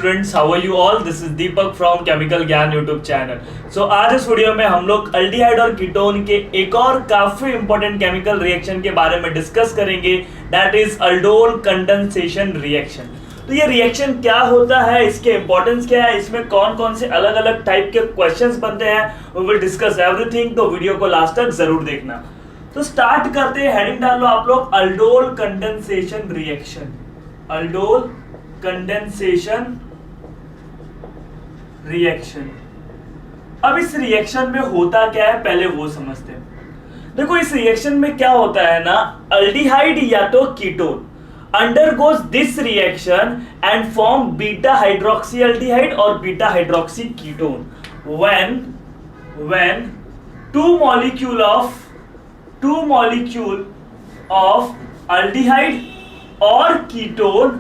Students, how are you all? This is Deepak from chemical Gyan YouTube channel. So आज इस video में हम लोग अल्डिहाइड और कीटोन के एक और काफी इंपॉर्टेंट केमिकल रिएक्शन के बारे में डिस्कस करेंगे, that is aldol condensation reaction. तो ये रिएक्शन क्या होता है, इसके इंपॉर्टेंस क्या है, इसमें कौन कौन से अलग अलग टाइप के क्वेश्चंस बनते हैं, वी विल डिस्कस एवरीथिंग। तो वीडियो को लास्ट तक जरूर देखना। तो स्टार्ट करते हैं, हेडिंग डाल लो आप लोग, aldol condensation reaction. Aldol condensation reaction. अब इस रिएक्शन में होता क्या है पहले वो समझते हैं। देखो इस रिएक्शन में क्या होता है ना, अल्डिहाइड या तो ketone undergoes this reaction and form beta hydroxyaldehyde or beta hydroxy ketone when two molecule of aldehyde or ketone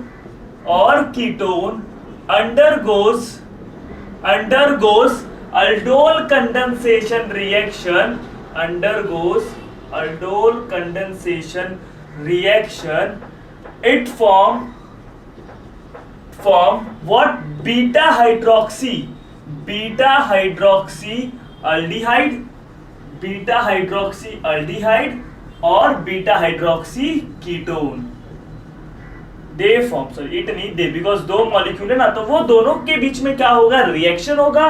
undergoes aldol condensation reaction, it form what? beta hydroxy aldehyde और beta hydroxy ketone they form, sorry it नहीं दे, because दो molecule है ना, तो वो दोनों के बीच में क्या होगा, रिएक्शन होगा,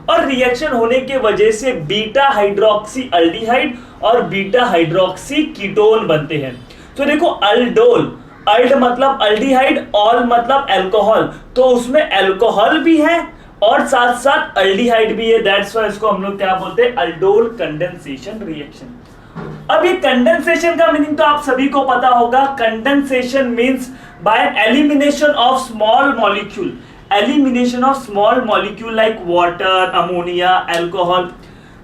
और रिएक्शन होने के वजह से बीटा हाइड्रोक्सी अल्डिहाइड और बीटा हाइड्रोक्सी कीटोन बनते हैं। तो देखो अल्डोल, अल्ड मतलब अल्डिहाइड, ऑल मतलब अल्कोहल, तो उसमें अल्कोहल भी है और साथ साथ अल्डिहाइड भी है, दैट्स व्हाई इसको हम लोग क्या बोलते हैं, अल्डोल कंडेंसेशन रिएक्शन। अब ये कंडेंसेशन का मीनिंग तो आप सभी को पता होगा। Condensation means by elimination of small molecule, like water, ammonia, alcohol.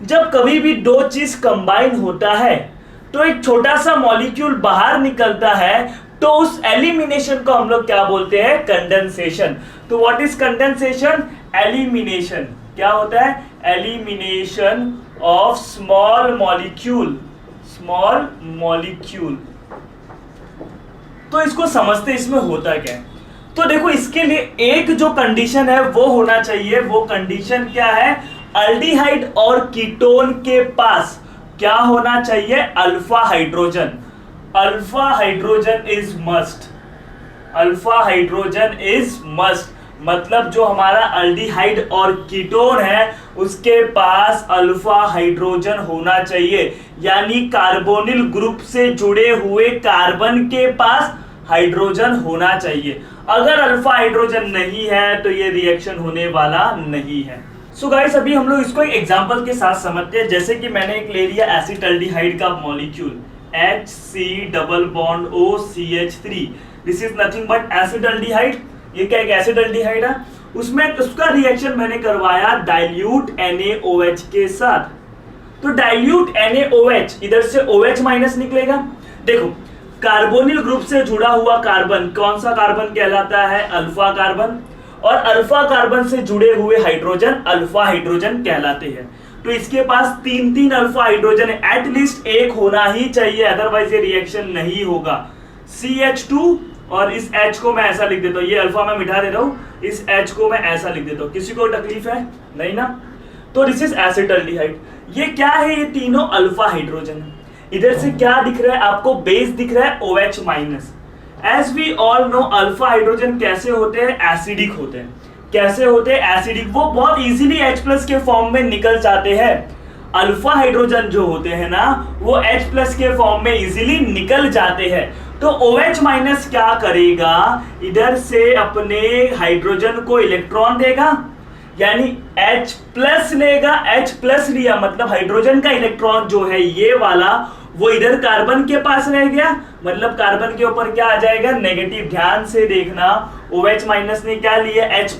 जब कभी भी दो चीज कंबाइन होता है तो एक छोटा सा मॉलिक्यूल बाहर निकलता है, तो उस एलिमिनेशन को हम लोग क्या बोलते हैं, कंडेंसेशन। तो व्हाट इज कंडेंसेशन? एलिमिनेशन। क्या होता है? Elimination of small molecule. तो इसको समझते इसमें होता क्या है। तो देखो इसके लिए एक जो कंडीशन है वो होना चाहिए, वो कंडीशन क्या है, अल्डिहाइड और कीटोन के पास क्या होना चाहिए, alpha hydrogen. Alpha hydrogen is must, मतलब जो हमारा अल्डिहाइड और कीटोन है उसके पास अल्फा हाइड्रोजन होना चाहिए, यानी कार्बोनिल ग्रुप से जुड़े हुए कार्बन के पास हाइड्रोजन होना चाहिए। अगर अल्फा हाइड्रोजन नहीं है तो ये रिएक्शन होने वाला नहीं है। सो गाइस अभी हम लोग इसको एक एग्जांपल के साथ समझते हैं। जैसे कि मैंने एक ले लिया एसिटाल्डिहाइड का molecule HC+OCH3, this is nothing but acetaldehyde. ये क्या एक एसिटाल्डिहाइड है, उसमें उसका रिएक्शन मैंने करवाया डाइल्यूट NaOH के साथ। तो डाइल्यूट NaOH, इधर से OH माइनस निकलेगा। देखो कार्बोनिल ग्रुप से जुड़ा हुआ कार्बन कौन सा कार्बन कहलाता है, अल्फा कार्बन, और अल्फा कार्बन से जुड़े हुए हाइड्रोजन अल्फा हाइड्रोजन कहलाते हैं। तो इसके पास तीन अल्फा हाइड्रोजन है, एटलीस्ट एक होना ही चाहिए, अदरवाइज ये रिएक्शन नहीं होगा। CH2, और इस H को मैं ऐसा लिख देता हूँ, ये अल्फा मैं मिटा दे रहा हूँ, इस H को मैं ऐसा लिख देता हूँ। किसी को तकलीफ है? नहीं ना। तो दिस इज एसिटाल्डिहाइड। ये क्या है, ये तीनों अल्फा हाइड्रोजन है। इधर से क्या दिख रहा है आपको, बेस दिख रहा है OH minus. As we all know alpha hydrogen कैसे होते हैं, एसिडिक होते हैं। कैसे होते हैं, एसिडिक। वो बहुत इजीली H+ के फॉर्म में निकल जाते हैं। अल्फा हाइड्रोजन जो होते हैं ना, वो H+ के फॉर्म में इजीली निकल जाते हैं। तो OH माइनस क्या करेगा, इधर से अपने हाइड्रोजन को इलेक्ट्रॉन देगा, यानी H+ लेगा। H+ लिया मतलब हाइड्रोजन का इलेक्ट्रॉन जो है ये वाला, वो इधर कार्बन के पास रह गया, मतलब कार्बन के ऊपर क्या आ जाएगा, नेगेटिव। ध्यान से देखना, OH माइनस ने क्या लिया, H+,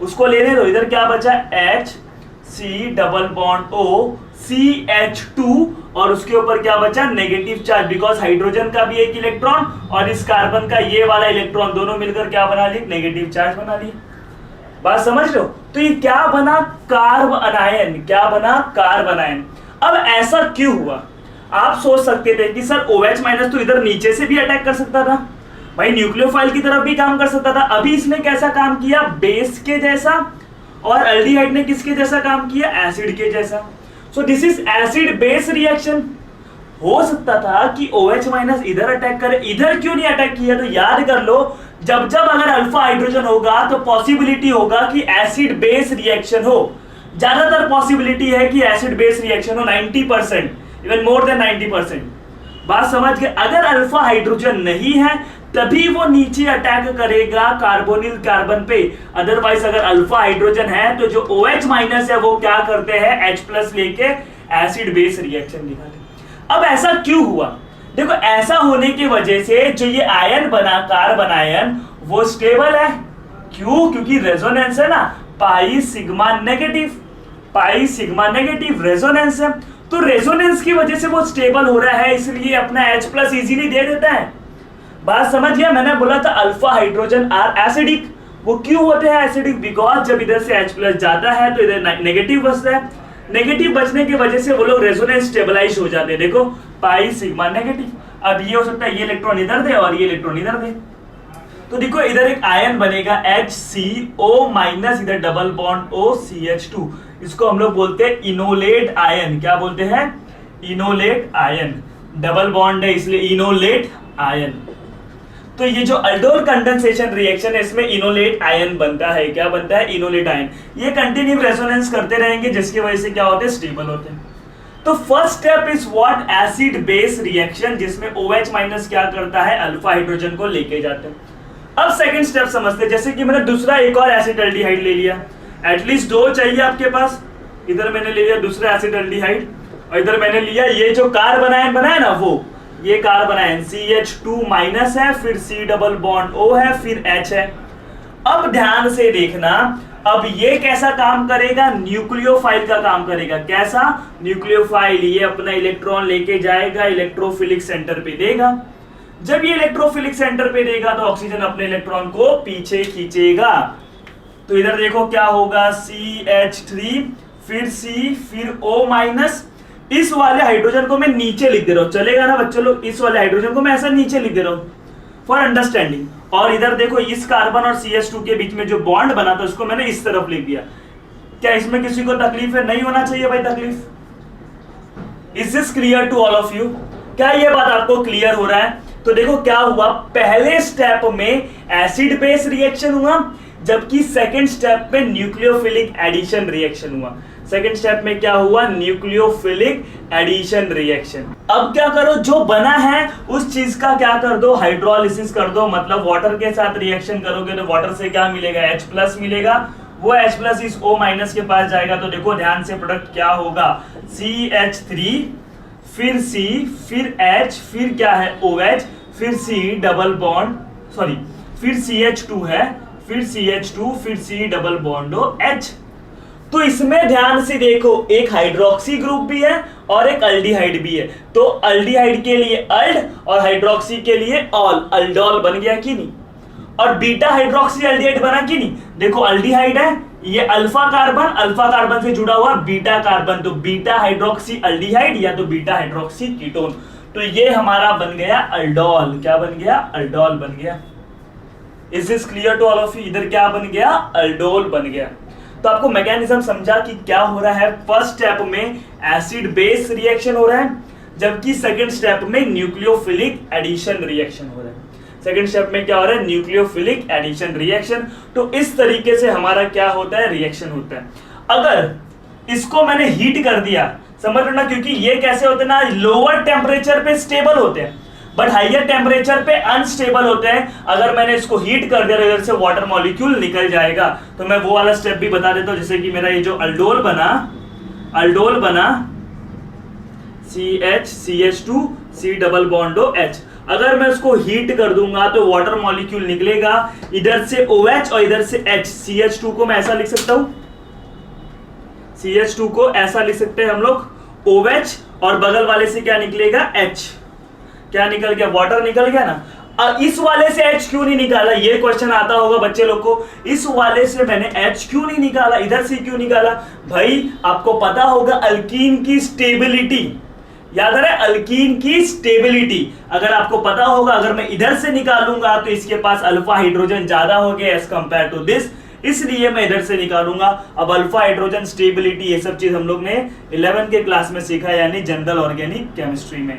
उसको लेने दो। इधर क्या बचा, HC+OCH2, और उसके ऊपर क्या बचा, नेगेटिव चार्ज, बिकॉज हाइड्रोजन का भी एक इलेक्ट्रॉन और इस कार्बन का ये वाला इलेक्ट्रॉन, दोनों मिलकर क्या बना लिए, नेगेटिव चार्ज बना लिए। बात समझ लो। तो ये क्या बना, कार्ब अनायन। क्या बना, कार्ब अनायन। अब ऐसा क्यों हुआ, आप सोच सकते थे कि सर OH माइनस तो इधर नीचे से भी अटैक कर सकता था, भाई न्यूक्लियोफाइल की तरफ भी काम कर सकता था। अभी इसने कैसा काम किया, बेस के जैसा, और एल्डिहाइड ने किसके जैसा काम किया, एसिड के जैसा। So this is acid base reaction. हो सकता था कि OH माइनस इधर अटैक करे, इधर क्यों नहीं अटैक किया, तो याद कर लो जब जब अगर अल्फा हाइड्रोजन होगा तो पॉसिबिलिटी होगा कि एसिड बेस रिएक्शन हो। ज्यादातर पॉसिबिलिटी है कि एसिड बेस रिएक्शन हो, 90%, इवन मोर देन 90%। बात समझ गए। अगर अल्फा हाइड्रोजन नहीं है तभी वो नीचे अटैक करेगा कार्बोनिल कार्बन पे, अदरवाइज अगर अल्फा हाइड्रोजन है तो जो OH माइनस है वो क्या करते हैं, H+ लेके एसिड बेस रिएक्शन दिखाते। अब ऐसा क्यों हुआ, देखो ऐसा होने की वजह से जो ये आयन बना कार्बन आयन वो स्टेबल है। क्यों, क्योंकि रेजोनेंस है ना, pi sigma negative, pi sigma negative resonance है, तो रेजोनेंस की वजह से वो स्टेबल हो रहा है, इसलिए अपना H+ इजीली दे देता है। बात समझ गया। मैंने बोला था अल्फा हाइड्रोजन आर एसिडिक, वो क्यों होते हैं एसिडिक, बिकॉज जब इधर से H+ जाता है तो इधर नेगेटिव बचता है, नेगेटिव बचने की वजह से वो लोग रेजोनेंस स्टेबलाइज हो जाते हैं। देखो पाई सिग्मा नेगेटिव। अब ये हो सकता है ये इलेक्ट्रॉन इधर दे और ये इलेक्ट्रॉन इधर दे, तो देखो इधर एक आयन बनेगा HCO- इधर डबल बॉन्ड OCH2, इसको हम लोग बोलते हैं इनोलेट आयन। क्या बोलते हैं, इनोलेट आयन, डबल बॉन्ड है इसलिए इनोलेट आयन। तो ये जो अल्डोल कंडेंसेशन रिएक्शन है इसमें इनोलेट आयन बनता है। क्या बनता है, इनोलेट आयन। ये कंटिन्यू रेजोनेंस करते रहेंगे जिसकी वजह से क्या होते हैं, स्टेबल होते हैं। तो first step is what, acid base reaction, जिसमें OH माइनस क्या करता है, अल्फा हाइड्रोजन को लेके जाते हैं। अब सेकंड स्टेप समझते हैं। जैसे कि मैंने दूसरा एक और एसिटाल्डिहाइड ले लिया, एटलीस्ट 2 चाहिए आपके पास। इधर मैंने ले लिया दूसरा एसिटाल्डिहाइड और इधर मैंने लिया ये जो कार्बन आयन बनाया ना, वो ये कार्बन आयन CH2- है, फिर C डबल बॉन्ड O है, फिर H है। अब ध्यान से देखना, अब ये कैसा काम करेगा, न्यूक्लियोफाइल का काम करेगा। कैसा, न्यूक्लियोफाइल, ये अपना इलेक्ट्रॉन लेके जाएगा, इलेक्ट्रोफिलिक सेंटर पे देगा। जब ये इलेक्ट्रोफिलिक सेंटर पे देगा तो ऑक्सीजन अपने इलेक्ट्रॉन को पीछे खींचेगा। तो इधर देखो क्या होगा, CH3 फिर C फिर O-। इस वाले हाइड्रोजन को मैं नीचे लिख दे रहा हूं, चलेगा ना बच्चों लोग, इस वाले हाइड्रोजन को मैं ऐसा नीचे लिख दे रहा हूं फॉर अंडरस्टैंडिंग। और इधर देखो इस कार्बन और CH2 के बीच में जो बॉन्ड बना था उसको मैंने इस तरफ लिख दिया। क्या इसमें किसी को तकलीफ है, नहीं होना चाहिए भाई तकलीफ। Is this clear to all of you, क्या ये बात आपको क्लियर हो रहा है। तो देखो क्या हुआ, पहले स्टेप में एसिड बेस रिएक्शन हुआ, जबकि सेकंड स्टेप में न्यूक्लियोफिलिक एडिशन रिएक्शन हुआ। सेकंड स्टेप में क्या हुआ, न्यूक्लियोफिलिक एडिशन रिएक्शन। अब क्या करो, जो बना है उस चीज का क्या कर दो, हाइड्रोलिसिस कर दो, मतलब वाटर के साथ रिएक्शन करोगे तो वाटर से क्या मिलेगा, H+ मिलेगा, वो H+ इस O- के पास जाएगा। तो देखो ध्यान से प्रोडक्ट क्या होगा, CH3 फिर C फिर H फिर क्या है OH फिर C डबल बॉन्ड सॉरी फिर CH2 है, फिर CH2 फिर C डबल बॉन्ड H। तो इसमें ध्यान से देखो एक हाइड्रोक्सी ग्रुप भी है और एक अल्डिहाइड भी है। तो अल्डिहाइड के लिए अल्ड और हाइड्रोक्सी के लिए ऑल, अल्डोल बन गया कि नहीं। और बीटा हाइड्रोक्सी अल्डिहाइड बना कि नहीं। देखो अल्डिहाइड है, ये अल्फा कार्बन से जुड़ा हुआ बीटा कार्बन, तो बीटा हाइड्रोक्सी अल्डिहाइड या तो बीटा हाइड्रोक्सी कीटोन। तो ये हमारा बन गया अल्डोल। क्या बन गया, अल्डोल बन गया। Is this clear to all of you. इधर क्या बन गया, अल्डोल बन गया। तो आपको मैकेनिज्म समझा कि क्या हो रहा है। फर्स्ट स्टेप में एसिड बेस रिएक्शन हो रहा है, जबकि सेकंड स्टेप में न्यूक्लियोफिलिक एडिशन रिएक्शन हो रहा है। सेकंड स्टेप में क्या हो रहा है, न्यूक्लियोफिलिक एडिशन रिएक्शन। तो इस तरीके से हमारा क्या होता है, रिएक्शन होता है। अगर इसको मैंने हीट कर दिया, समझ लो ना, क्योंकि ये कैसे होते हैं ना, लोअर टेम्परेचर पे स्टेबल होते हैं बट हाइयर टेम्परेचर पे अनस्टेबल होते हैं। अगर मैंने इसको हीट कर दिया तो इधर से वाटर मॉलिक्यूल निकल जाएगा। तो मैं वो वाला स्टेप भी बता देता हूं, जैसे कि मेरा ये जो अल्डोल बना CH2 C double bond H। अगर मैं उसको हीट कर दूंगा तो वाटर मॉलिक्यूल निकलेगा, इधर से OH और इधर से H। CH2 को मैं ऐसा लिख सकता हूं, CH2 को ऐसा लिख सकते हैं हम लोग OH, और बगल वाले से क्या निकलेगा, H। क्या निकल गया, वाटर निकल गया ना। इस वाले से H क्यों नहीं निकाला, ये क्वेश्चन आता होगा बच्चे लोग को। इस वाले से मैंने H क्यों नहीं निकाला, इधर से क्यों निकाला। भाई आपको पता होगा अल्कीन की स्टेबिलिटी याद रहे अल्कीन की स्टेबिलिटी, अगर आपको पता होगा, अगर मैं इधर से निकालूंगा तो इसके पास अल्फा हाइड्रोजन ज्यादा हो गया एज कंपेयर टू दिस, इसलिए मैं इधर से निकालूंगा। अब अल्फा हाइड्रोजन स्टेबिलिटी ये सब चीज हम लोग ने 11 के क्लास में सीखा, यानी जनरल ऑर्गेनिक केमिस्ट्री में।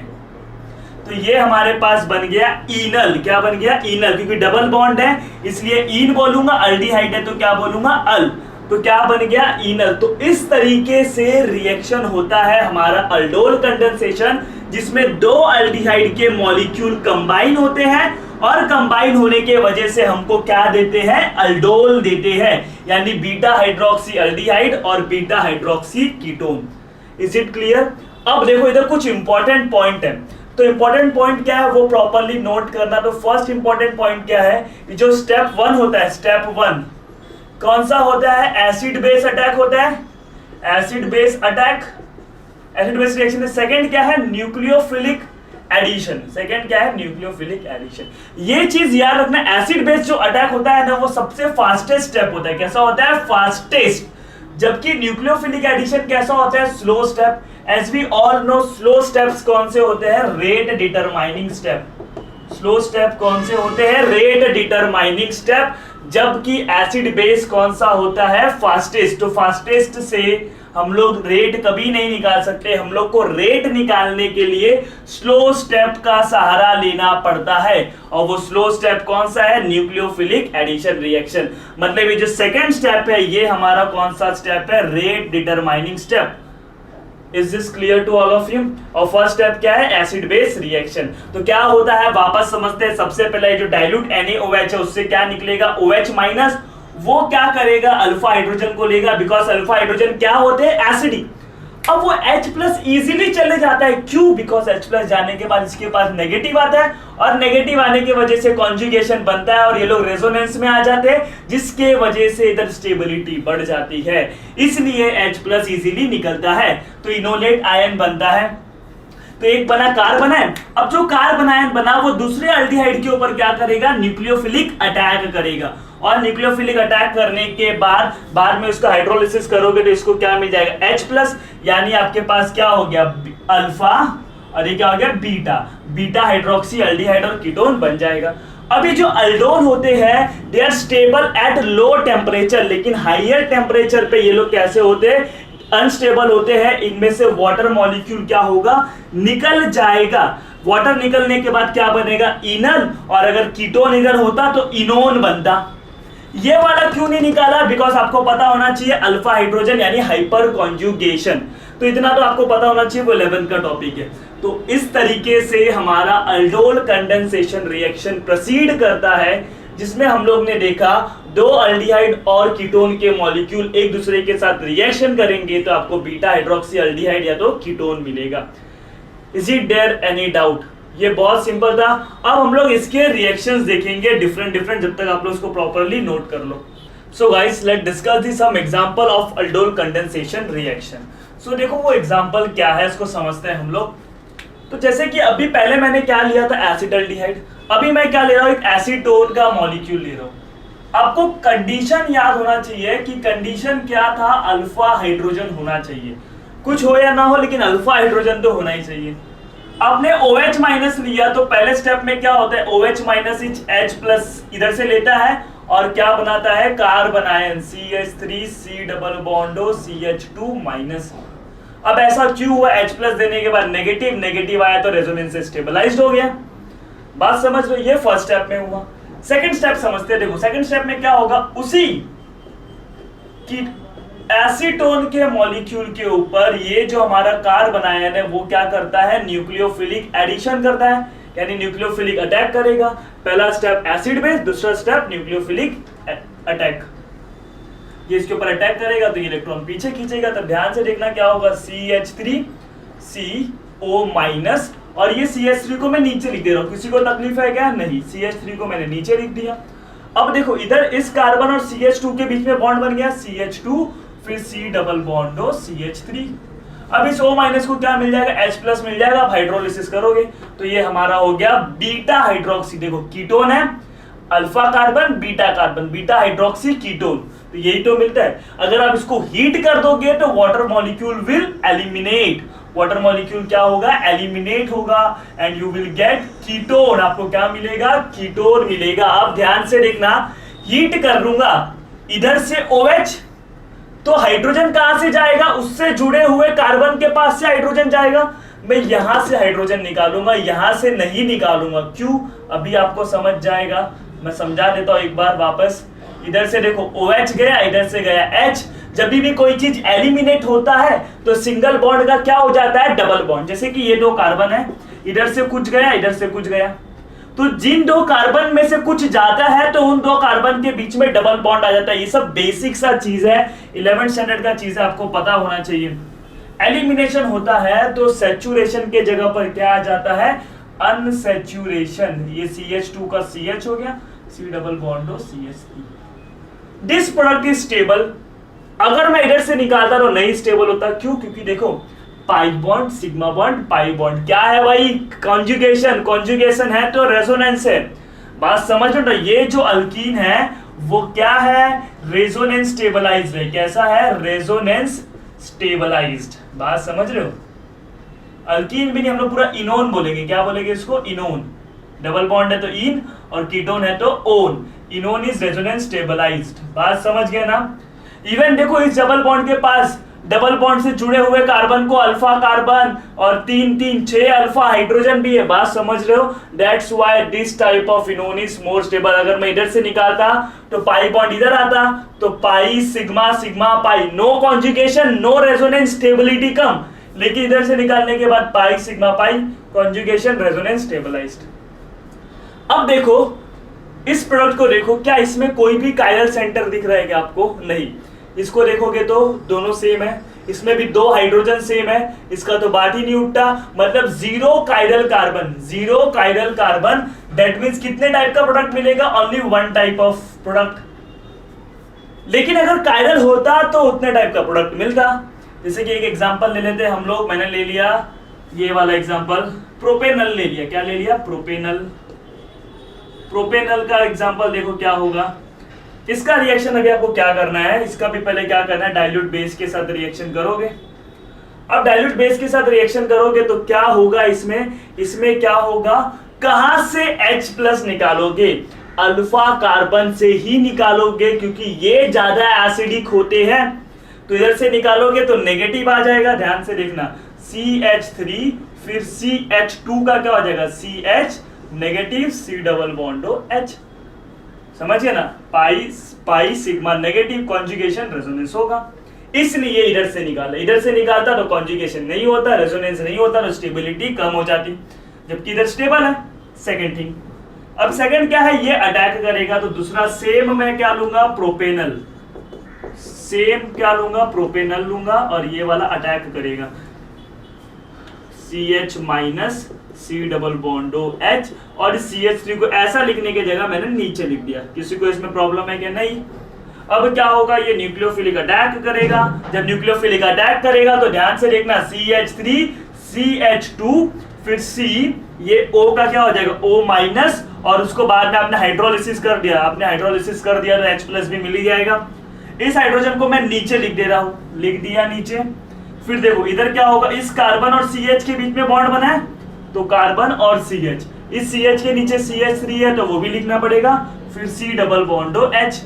तो ये हमारे पास बन गया इनल। क्या बन गया? इनल, क्योंकि डबल बॉन्ड है इसलिए इन बोलूंगा, अल्डिहाइड है तो क्या बोलूंगा? अल। तो क्या बन गया? इनल। तो इस तरीके से रिएक्शन होता है हमारा अल्डोल कंडेंसेशन, जिसमें दो अल्डिहाइड के मॉलिक्यूल कंबाइन होते हैं और कंबाइन होने के वजह से हमको क्या देते हैं? अल्डोल देते हैं, यानी बीटा हाइड्रोक्सी अल्डिहाइड और beta hydroxy ketone. Is it clear? अब देखो इधर कुछ इंपॉर्टेंट पॉइंट है, तो इंपॉर्टेंट पॉइंट क्या है वो प्रॉपरली नोट करना। तो फर्स्ट इंपॉर्टेंट पॉइंट क्या है? जो स्टेप 1 होता है, स्टेप 1 कौन सा होता है? एसिड बेस अटैक होता है, acid base attack, acid base reaction. Second क्या है? Nucleophilic addition. सेकंड क्या है? Nucleophilic addition. ये चीज याद रखना, एसिड बेस जो अटैक होता है ना वो सबसे फास्टेस्ट स्टेप होता है। कैसा होता है? फास्टेस्ट। जबकि न्यूक्लियोफिलिक एडिशन कैसा होता है? Slow step. As we all know slow steps कौन से होते हैं? Rate determining step. Slow step कौन से होते हैं? Rate determining step. जबकि एसिड बेस कौन सा होता है? फास्टेस्ट। तो फास्टेस्ट से हम लोग रेट कभी नहीं निकाल सकते, हम लोग को रेट निकालने के लिए स्लो स्टेप का सहारा लेना पड़ता है। और वो स्लो स्टेप कौन सा है? Nucleophilic addition reaction. मतलब ये जो सेकंड स्टेप है ये हमारा कौन सा स्टेप है? Rate determining step. Is this clear to all of you? और फर्स्ट स्टेप क्या है? Acid base reaction. तो क्या होता है वापस समझते हैं। सबसे पहले जो डाइल्यूट NaOH है उससे क्या निकलेगा? OH minus. वो क्या करेगा? अल्फा हाइड्रोजन को लेगा, बिकॉज अल्फा हाइड्रोजन क्या होते हैं? एसिडिक। अब वो H प्लस इजीली चले जाता है, क्यों? बिकॉज H प्लस जाने के बाद इसके पास नेगेटिव आता है और नेगेटिव आने की वजह से कॉन्जुगेशन बनता है और ये लोग रेजोनेंस में आ जाते हैं, जिसके वजह से इधर स्टेबिलिटी बढ़ जाती है, इसलिए H प्लस इजीली निकलता है। तो इनोलेट आयन बनता है। तो एक बना कार्बन आयन। अब जो कार्बन आयन बना वो दूसरे अल्डिहाइड के ऊपर क्या करेगा? न्यूक्लियोफिलिक अटैक करेगा। और न्यूक्लियोफिलिक अटैक करने के बाद में उसका हाइड्रोलिसिस करोगे तो इसको क्या मिल जाएगा? H प्लस, यानी आपके पास क्या हो गया? अल्फा, और ये क्या हो गया? बीटा। बीटा हाइड्रोक्सी अल्डिहाइड और कीटोन बन जाएगा। अभी जो अल्डोन होते हैं they are stable at low temperature, लेकिन हाइयर टेम्परेचर पे ये लोग कैसे होते हैं? अनस्टेबल होते हैं। इनमें से वाटर मॉलिक्यूल क्या होगा? निकल जाएगा। वाटर निकलने के बाद क्या बनेगा? इनल। और अगर कीटोन इधर होता तो इनोन बनता। ये वाला क्यों नहीं निकाला? बिकॉज आपको पता होना चाहिए अल्फा हाइड्रोजन यानी हाइपर कॉन्जुगेशन। तो इतना तो आपको पता होना चाहिए, वो 11 का टॉपिक है। तो इस तरीके से हमारा अल्डोल कंडेंसेशन रिएक्शन प्रोसीड करता है, जिसमें हम लोग ने देखा दो अल्डिहाइड और कीटोन के मॉलिक्यूल एक दूसरे के साथ रिएक्शन करेंगे तो आपको बीटा हाइड्रोक्सी अल्डिहाइड या तो कीटोन मिलेगा। Is it there any doubt? ये बहुत सिंपल था। अब हम लोग इसके रिएक्शंस देखेंगे डिफरेंट, जब तक आप लोग इसको प्रॉपर्ली नोट कर लो। So guys let discuss the some example of aldol condensation reaction. So देखो वो एग्जांपल क्या है इसको समझते हैं हम लोग। तो जैसे कि अभी पहले मैंने क्या लिया था? एसिडल्डिहाइड। अभी मैं क्या ले रहा हूं? एक एसीटोन का मॉलिक्यूल ले रहा हूं। आपको कंडीशन याद होना चाहिए कि कंडीशन क्या था? अल्फा हाइड्रोजन होना चाहिए, कुछ हो या ना हो लेकिन अल्फा हाइड्रोजन तो होना ही चाहिए। आपने OH माइनस लिया तो पहले स्टेप में क्या होता है? OH माइनस H प्लस इधर से लेता है और क्या बनाता है? Carbanion CH3 C double बॉन्डो CH2 माइनस। अब ऐसा क्यों हुआ? H प्लस देने के बाद नेगेटिव आया तो रेजोनेंस से स्टेबलाइज्ड हो गया। बात समझ लो, ये फर्स्ट स्टेप में हुआ। सेकंड स्टेप समझते हैं। देखो सेकंड स्टेप में क्या होगा? उसी की एसीटोन के मॉलिक्यूल के ऊपर ये जो हमारा कार्बन आयन है वो क्या करता है? न्यूक्लियोफिलिक एडिशन करता है, यानी न्यूक्लियोफिलिक अटैक करेगा। पहला स्टेप एसिड बेस, दूसरा स्टेप न्यूक्लियोफिलिक अटैक। ये इसके ऊपर अटैक करेगा तो ये इलेक्ट्रॉन पीछे खींचेगा। तो ध्यान से देखना क्या होगा? CH3 CO माइनस, और ये CH3 को मैं नीचे लिख दे रहा हूं। किसी को तकलीफ है क्या? नहीं। CH3 को मैंने नीचे लिख दिया। अब देखो इधर इस कार्बन और CH2 के बीच में बॉन्ड बन गया CH2, फिर C डबल बॉन्डो CH3। अब इस O माइनस को क्या मिल जाएगा? H प्लस मिल जाएगा। आप हाइड्रोलिसिस करोगे तो ये हमारा हो गया बीटा हाइड्रोक्सी। देखो कीटोन है, alpha carbon beta hydroxy ketone, तो यही तो मिलता है। अगर आप इसको हीट कर दोगे तो water molecule will eliminate, water molecule क्या होगा, एलिमिनेट होगा and you will gate ketone. आपको क्या मिलेगा, कीटोन मिलेगा। अब ध्यान से देखना, हीट कर लूंगा इधर से OH, तो हाइड्रोजन कहां से जाएगा, उससे जुड़े हुए कार्बन के पास से हाइड्रोजन जाएगा। मैं यहां से हाइड्रोजन निकालूंगा, यहां से नहीं निकालूंगा। क्यों, अभी आपको समझ जाएगा, मैं समझा देता हूं एक बार वापस। इधर से देखो OH गया, इधर से गया H। जब भी कोई चीज एलिमिनेट होता है तो सिंगल बॉन्ड का क्या हो जाता है, डबल बॉन्ड। जैसे कि ये 2 कार्बन है, इधर से कुछ गया, इधर से कुछ गया, तो जिन 2 कार्बन में से कुछ जाता है तो उन 2 कार्बन के बीच में डबल बॉन्ड आ जाता है। ये सब बेसिक सा चीज है, 11th स्टैंडर्ड का चीज है, आपको पता होना चाहिए। एलिमिनेशन होता है तो सैचुरेशन के जगह पर क्या आ जाता है, अनसैचुरेशन। ये CH2 का CH हो गया, C डबल बॉन्ड हो CH3। This product is stable. अगर मैं इधर से निकालता तो नहीं स्टेबल होता। क्यों, क्योंकि देखो pi bond, sigma bond, pi bond क्या है भाई, कॉन्जुगेशन। कॉन्जुगेशन है तो रेजोनेंस है। बात समझ लो ना, ये जो अल्कीन है वो क्या है, रेजोनेंस स्टेबलाइज्ड है। कैसा है, रेजोनेंस स्टेबलाइज्ड। बात समझ रहे हो, अल्कीन भी नहीं, हम लोग पूरा इनोन बोलेंगे। क्या बोलेंगे इसको, इनोन। डबल बॉन्ड है तो इन और कीटोन है तो ओन। Enone is resonance stabilized. बात समझ गए ना। इवन देखो इस डबल बॉन्ड के पास, डबल बॉन्ड से जुड़े हुए कार्बन को अल्फा कार्बन और 6 अल्फा हाइड्रोजन भी है। बात समझ रहे हो, that's why this type of इनोन is more stable. अगर मैं इधर से निकालता तो पाई बॉन्ड इधर आता तो pi sigma sigma pi, no conjugation, no resonance, stability कम। लेकिन इधर से निकालने के बाद pi sigma pi, conjugation, resonance stabilized. अब देखो इस प्रोडक्ट को देखो, क्या इसमें कोई भी कायरल सेंटर दिख रहा है क्या आपको, नहीं। इसको देखोगे तो दोनों सेम है, इसमें भी 2 हाइड्रोजन सेम है, इसका तो बात ही नहीं उठता। मतलब 0 chiral carbon, 0 chiral carbon. That means कितने टाइप का प्रोडक्ट मिलेगा, ओनली 1 टाइप ऑफ प्रोडक्ट। लेकिन अगर कायरल होता तो उतने टाइप का प्रोडक्ट मिलता। जैसे कि एक एग्जांपल ले लेते हम लोग, मैंने ले लिया ये वाला एग्जांपल, प्रोपेनल ले लिया। क्या ले लिया, प्रोपेनल। प्रोपेनल का एग्जांपल देखो क्या होगा। इसका रिएक्शन अभी आपको क्या करना है, इसका भी पहले क्या करना है, डाइल्यूट बेस के साथ रिएक्शन करोगे। अब डाइल्यूट बेस के साथ रिएक्शन करोगे तो क्या होगा, इसमें क्या होगा, कहां से H+ निकालोगे, अल्फा कार्बन से ही निकालोगे, क्योंकि ये ज्यादा एसिडिक होते हैं। तो इधर से निकालोगे तो नेगेटिव आ जाएगा। ध्यान से देखना, CH3 फिर CH2 का क्या हो जाएगा, CH negative, C double bond हो H। समझिए ना, pi sigma negative, conjugation resonance होगा। इसलिए इधर से निकाला, इधर से निकालता तो कॉन्जुगेशन नहीं होता, रेजोनेंस नहीं होता, तो स्टेबिलिटी कम हो जाती, जबकि इधर स्टेबल है। सेकंड थिंग, अब सेकंड क्या है, ये अटैक करेगा तो दूसरा सेम मैं क्या लूंगा, प्रोपेनल। सेम क्या लूंगा, प्रोपेनल लूंगा और ये वाला अटैक करेगा, CH minus C double bond H। और CH3 को ऐसा लिखने की जगह मैंने नीचे लिख दिया। किसी को इसमें प्रॉब्लम है क्या, नहीं। अब क्या होगा, ये न्यूक्लियोफिलिक अटैक करेगा। जब न्यूक्लियोफिलिक अटैक करेगा तो ध्यान से देखना, CH3 CH2 फिर C, ये O का क्या हो जाएगा, O माइनस, और उसको बाद में आपने हाइड्रोलिसिस कर दिया, तो H+ भी मिल ही जाएगा। इस हाइड्रोजन को मैं नीचे लिख दे रहा हूं, लिख दिया नीचे। फिर देखो इधर क्या होगा, इस कार्बन और CH के बीच में बॉन्ड बना है तो कार्बन और CH, इस CH के नीचे CH3 है तो वो भी लिखना पड़ेगा, फिर C डबल बॉन्ड H।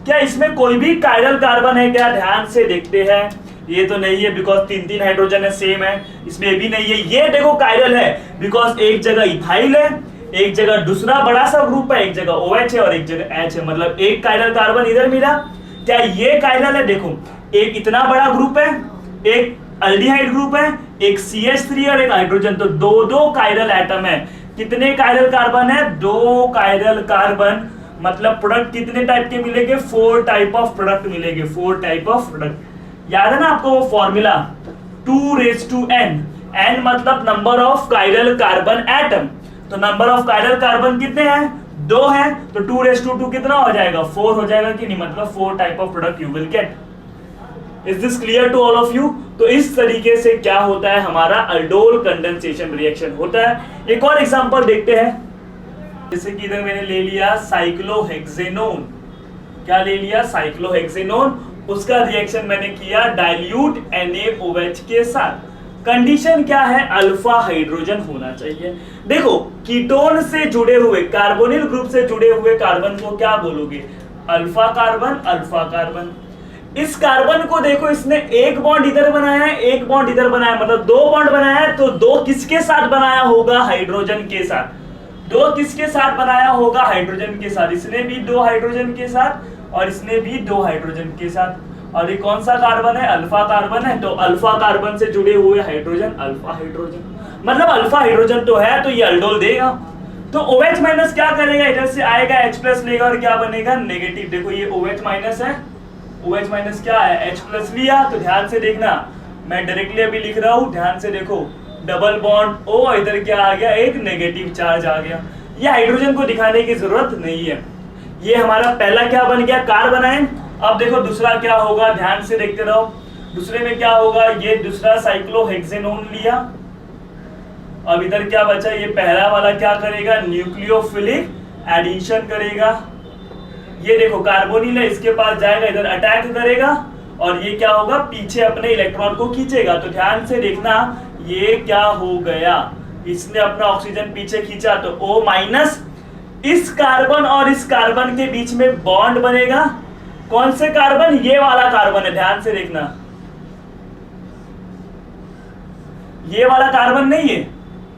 क्या इसमें कोई भी कायरल कार्बन है क्या, ध्यान से देखते हैं, ये तो नहीं है बिकॉज 3 हाइड्रोजन है, सेम है। इसमें भी नहीं है, ये देखो कायरल है बिकॉज एक जगह इथाइल है, एक जगह दूसरा बड़ा सा ग्रुप है, एक जगह OH है और एक जगह H है, मतलब एक कायरल कार्बन इधर मिला। क्या ये कायरल है, देखो एक इतना बड़ा ग्रुप है, एक अल्डिहाइड ग्रुप है, एक CH3 और एक हाइड्रोजन, तो 2 कायरल एटम है। कितने कायरल कार्बन है, 2 कायरल कार्बन। मतलब प्रोडक्ट कितने टाइप के मिलेंगे, 4 टाइप ऑफ प्रोडक्ट मिलेंगे, 4 टाइप ऑफ प्रोडक्ट। याद है ना आपको वो फॉर्मूला 2n, n मतलब number of chiral carbon atom. तो नंबर ऑफ कायरल कार्बन कितने हैं, 2 है, तो 2 कितना हो जाएगा, 4 हो जाएगा कि नहीं, मतलब 4 type of product you will get. Is this clear to all of you. तो इस तरीके से क्या होता है, हमारा अल्डोल कंडेंसेशन रिएक्शन होता है। एक और एग्जांपल देखते हैं, जैसे कि इधर मैंने ले लिया साइक्लोहेक्सेनोन। क्या ले लिया, साइक्लोहेक्सेनोन। उसका रिएक्शन मैंने किया डाइल्यूट NaOH के साथ। कंडीशन क्या है, अल्फा हाइड्रोजन होना चाहिए। देखो कीटोन से जुड़े हुए, कार्बोनिल ग्रुप से जुड़े हुए कार्बन को क्या बोलोगे, अल्फा कार्बन, अल्फा कार्बन। इस कार्बन को देखो, इसने एक बॉन्ड इधर बनाया है, एक बॉन्ड इधर बनाया, मतलब दो बॉन्ड बनाया है, तो दो किसके साथ बनाया होगा, हाइड्रोजन के साथ। दो किसके साथ बनाया होगा, हाइड्रोजन के साथ। इसने भी दो हाइड्रोजन के साथ और इसने भी दो हाइड्रोजन के साथ। और ये कौन सा कार्बन है, अल्फा कार्बन है, तो अल्फा कार्बन से जुड़े हुए हाइड्रोजन अल्फा हाइड्रोजन, मतलब अल्फा हाइड्रोजन तो है, तो ये अल्डोल देगा। तो OH माइनस क्या करेगा, इधर से आएगा H प्लस लेगा और क्या बनेगा, नेगेटिव। देखो ये OH माइनस है, OH माइनस क्या है, H प्लस लिया, तो ध्यान से देखना, मैं डायरेक्टली अभी लिख रहा हूं, ध्यान से देखो, डबल बॉन्ड O, इधर क्या आ गया, एक नेगेटिव चार्ज आ गया। ये हाइड्रोजन को दिखाने की जरूरत नहीं है। ये हमारा पहला क्या बन गया, कार्बन आयन। अब देखो दूसरा क्या होगा, ध्यान से देखते रहो। दूसरे में क्या होगा, ये दूसरा साइक्लोहेक्सेनोन लिया। अब इधर क्या बचा, ये पहला वाला क्या करेगा, न्यूक्लियोफिलिक एडिशन करेगा। ये देखो कार्बोनिल है, इसके पास जाएगा, इधर अटैक करेगा और ये क्या होगा, पीछे अपने इलेक्ट्रॉन को खींचेगा। तो ध्यान से देखना, ये क्या हो गया, इसने अपना ऑक्सीजन पीछे खींचा, तो O माइनस, इस कार्बन और इस कार्बन के बीच में बॉन्ड बनेगा। कौन से कार्बन, ये वाला कार्बन है, ध्यान से देखना, ये वाला कार्बन नहीं है,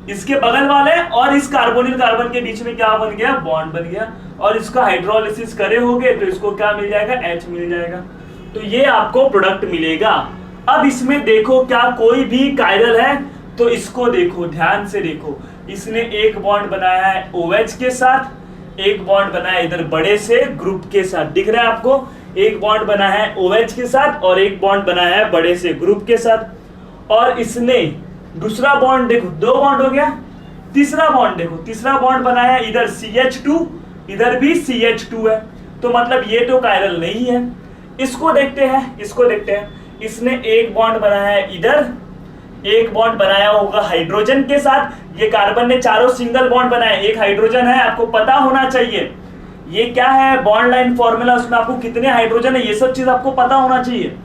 इसके बगल वाले और इस कार्बोनिल कार्बन के बीच में क्या बन गया, बॉन्ड बन गया। और इसका हाइड्रोलिसिस करे होगे तो इसको क्या मिल जाएगा, H मिल जाएगा। तो ये आपको प्रोडक्ट मिलेगा। अब इसमें देखो क्या कोई भी कायरल है, तो इसको देखो, ध्यान से देखो, इसने एक बॉन्ड बनाया है OH के साथ, एक बॉन्ड बनाया इधर बड़े से ग्रुप के साथ, दिख रहा है आपको, एक बॉन्ड बना है OH के साथ और एक बॉन्ड बनाया है बड़े से ग्रुप के साथ। और इसने दूसरा बॉन्ड देखो, दो बॉन्ड हो गया। तीसरा बॉन्ड देखो, तीसरा बॉन्ड बनाया इधर CH2, इधर भी CH2 है, तो मतलब ये तो कायरल नहीं है। इसको देखते हैं, इसको देखते हैं, इसने एक बॉन्ड बनाया है इधर, एक बॉन्ड बनाया होगा हाइड्रोजन के साथ। ये कार्बन ने चारों सिंगल बॉन्ड बनाए, एक हाइड्रोजन है, आपको पता होना चाहिए। ये क्या है, बॉन्ड लाइन फॉर्मूला, उसमें आपको कितने हाइड्रोजन है ये सब चीज आपको पता होना चाहिए।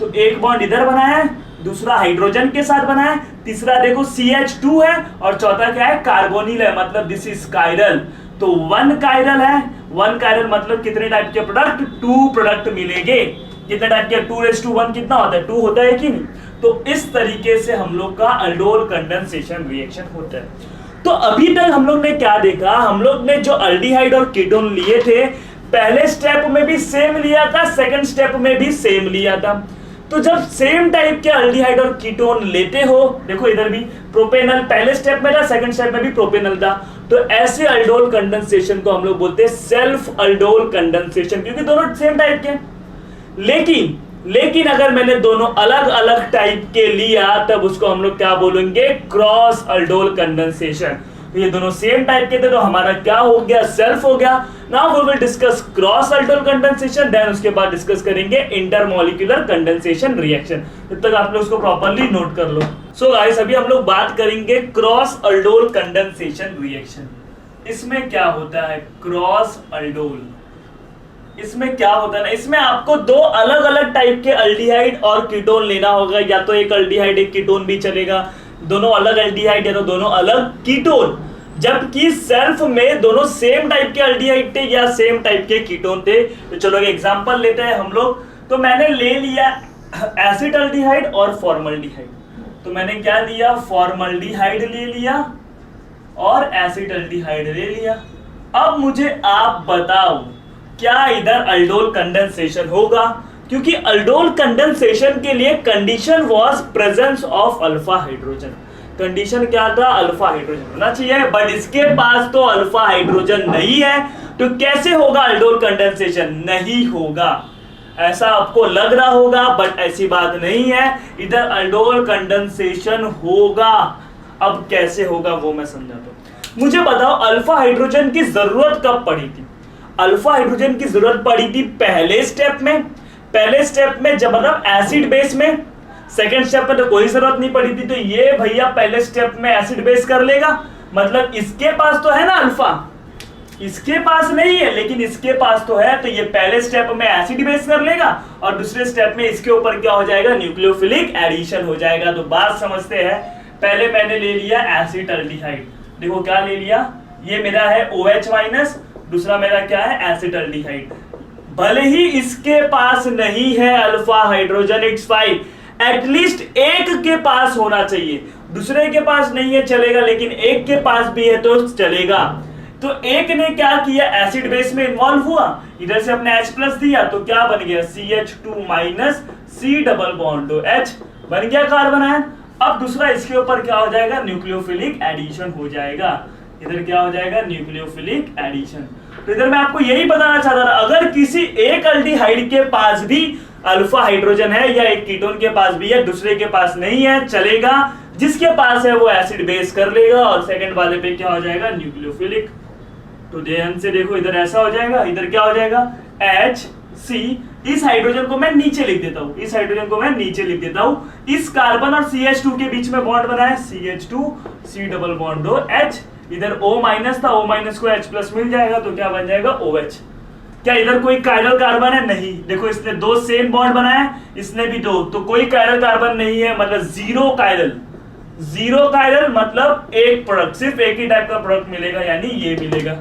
तो एक बॉन्ड इधर बनाया है, दूसरा हाइड्रोजन के साथ बनाया है, तीसरा देखो CH2 है और चौथा क्या है, कार्बोनिल है, मतलब दिस इज कायरल। तो वन कायरल है, वन कायरल मतलब कितने टाइप के प्रोडक्ट, 2 प्रोडक्ट मिलेंगे। कितने टाइप के, 2:1 कितना होता है, 2 होता है कि नहीं। तो इस तरीके से हम लोग का अल्डोल कंडेंसेशन रिएक्शन होता है। तो अभी तक हम लोग ने क्या देखा, हम लोग ने जो अल्डिहाइड और कीटोन लिए थे, पहले स्टेप में भी सेम लिया था, सेकंड स्टेप में भी सेम लिया था। तो जब सेम टाइप के अल्डिहाइड और कीटोन लेते हो, देखो इधर भी प्रोपेनल पहले स्टेप में था, सेकंड स्टेप में भी प्रोपेनल था, तो ऐसे अल्डोल कंडेंसेशन को हम लोग बोलते हैं सेल्फ अल्डोल कंडेंसेशन, क्योंकि दोनों सेम टाइप के। लेकिन अगर मैंने दोनों अलग अलग टाइप के लिया, तब उसको हम लोग क्या बोलेंगे, क्रॉस अल्डोल कंडेंसेशन। तो ये दोनों सेम टाइप के थे, तो हमारा क्या हो गया, सेल्फ हो गया। Now we will discuss cross aldol condensation, then उसके बाद डिस्कस करेंगे इंटरमॉलिक्यूलर कंडेंसेशन रिएक्शन। तब तक आप लोग उसको प्रॉपर्ली नोट कर लो। सो गाइस, अभी हम लोग बात करेंगे क्रॉस अल्डोल कंडेंसेशन रिएक्शन। इसमें क्या होता है, क्रॉस अल्डोल, इसमें क्या होता है ना, इसमें आपको दो अलग अलग टाइप के अल्डिहाइड और कीटोन लेना होगा, या तो एक अल्डिहाइड एक कीटोन भी चलेगा, दोनों अलग अल्डिहाइड या तो दोनों अलग कीटोन। जबकि सेल्फ में दोनों सेम टाइप के अल्डिहाइड थे या सेम टाइप के कीटोन थे। तो चलो एक एग्जांपल लेते हैं हम लोग। तो मैंने ले लिया एसिड अल्डिहाइड और फॉर्मल्डिहाइड। तो मैंने क्या लिया, फॉर्मल्डिहाइड ले लिया और एसिड अल्डिहाइड ले लिया। अब मुझे आप बताओ, क्या इधर अल्डोल कंडेंसेशन होगा? क्योंकि अल्डोल कंडेंसेशन के लिए condition was presence of alpha hydrogen. Condition क्या था, अल्फा हाइड्रोजन होना चाहिए, बट इसके पास तो अल्फा हाइड्रोजन नहीं है, तो कैसे होगा अल्डोल कंडेंसेशन? नहीं होगा। ऐसा आपको लग रहा होगा, बट ऐसी बात नहीं है, इधर अल्डोल कंडेंसेशन होगा। अब कैसे होगा वो मैं समझाता हूं। मुझे बताओ, अल्फा हाइड्रोजन की जरूरत कब पड़ी थी? अल्फा हाइड्रोजन की जरूरत पड़ी थी पहले स्टेप में। पहले स्टेप में जब मतलब एसिड बेस में, सेकंड स्टेप में तो कोई जरूरत नहीं पड़ी थी। तो ये भैया पहले स्टेप में एसिड बेस कर लेगा, मतलब इसके पास तो है ना अल्फा, इसके पास नहीं है लेकिन इसके पास तो है, तो ये पहले स्टेप में एसिड बेस कर लेगा और दूसरे स्टेप में इसके ऊपर क्या हो जाएगा, न्यूक्लियोफिलिक एडिशन हो जाएगा। तो बात समझते हैं। पहले मैंने ले लिया एसिटाल्डिहाइड, देखो क्या ले लिया, ये मेरा है OH माइनस, दूसरा मेरा क्या है एसिटाल्डिहाइड। भले ही इसके पास नहीं है alpha hydrogen, it's fine, at least एक के पास होना चाहिए। दूसरे के पास नहीं है चलेगा, लेकिन एक के पास भी है तो चलेगा। तो एक ने क्या किया, एसिड बेस में इन्वॉल्व हुआ, इधर से अपने H प्लस दिया तो क्या बन गया, CH2 minus C double bond H बन गया कार्बन आयन। अब दूसरा इसके ऊपर क्या हो जाएगा, न्यूक्लियोफिलिक एडिशन हो जाएगा। इधर क्या हो जाएगा, न्यूक्लियोफिलिक एडिशन। तो इधर मैं आपको यही बताना चाहता था, अगर किसी एक अल्डिहाइड के पास भी अल्फा हाइड्रोजन है या एक कीटोन के पास भी है, दूसरे के पास नहीं है चलेगा, जिसके पास है वो एसिड बेस कर लेगा और सेकंड वाले पे क्या हो जाएगा, न्यूक्लियोफिलिक। तो ध्यान से देखो, इधर ऐसा हो जाएगा, इधर क्या हो जाएगा, HC। इस हाइड्रोजन को मैं नीचे लिख देता हूं, इस हाइड्रोजन को मैं नीचे लिख देता हूं। इस कार्बन और CH2 के बीच में बॉन्ड बना है, CH2 C double bond H। इधर O माइनस था, O माइनस को H प्लस मिल जाएगा तो क्या बन जाएगा, OH। क्या इधर कोई कायरल कार्बन है, नहीं, देखो इसने दो सेम बॉन्ड बनाया, इसने भी दो, तो कोई कायरल कार्बन नहीं है, मतलब जीरो कायरल। जीरो कायरल मतलब एक प्रोडक्ट, सिर्फ एक ही टाइप का प्रोडक्ट मिलेगा, यानी ये मिलेगा।